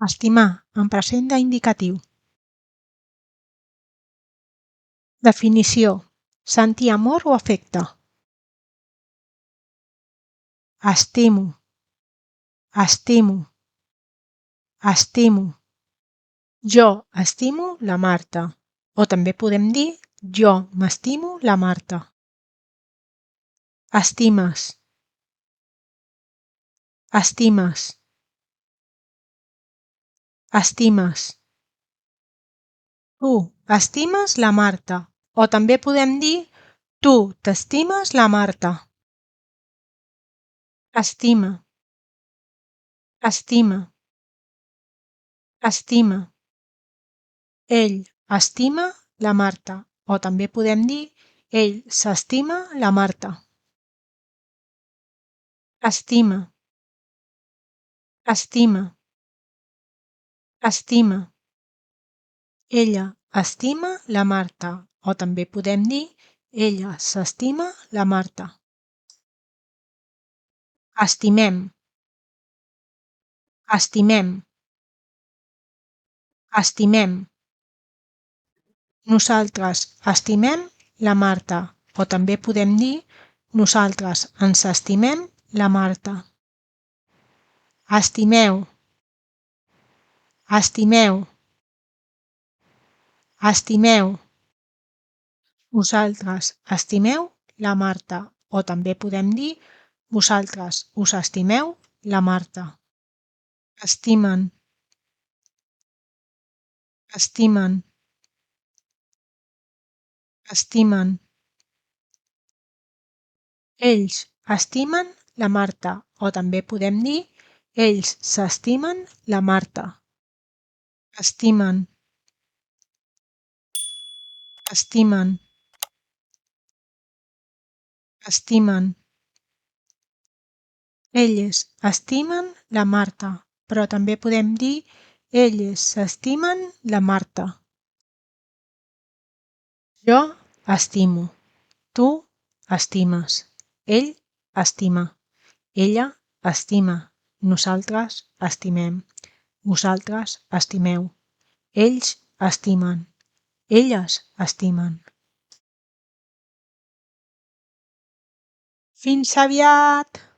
Estimar, en present d'indicatiu. Definició: sentir amor o afecte. Estimo, estimo, estimo. Jo estimo la Marta. O també podem dir jo m'estimo la Marta. Estimes, estimes, estimes. Tu estimes la Marta. O també podem dir tu t'estimes la Marta. Estima, estima, estima. Ell estima la Marta. O també podem dir ell s'estima la Marta. Estima, estima, estima. Ella estima la Marta. O també podem dir ella s'estima la Marta. Estimem, estimem, estimem. Nosaltres estimem la Marta. O també podem dir nosaltres ens estimem la Marta. Estimeu, estimeu, estimeu. Vosaltres estimeu la Marta. O també podem dir vosaltres us estimeu la Marta. Estimen, estimen, estimen. Ells estimen la Marta. O també podem dir ells s'estimen la Marta. Estimen, estimen, estimen. Elles estimen la Marta, però també podem dir elles s'estimen la Marta. Jo estimo, tu estimes, ell estima, ella estima, nosaltres estimem, vosaltres estimeu, ells estimen, elles estimen. Fins aviat!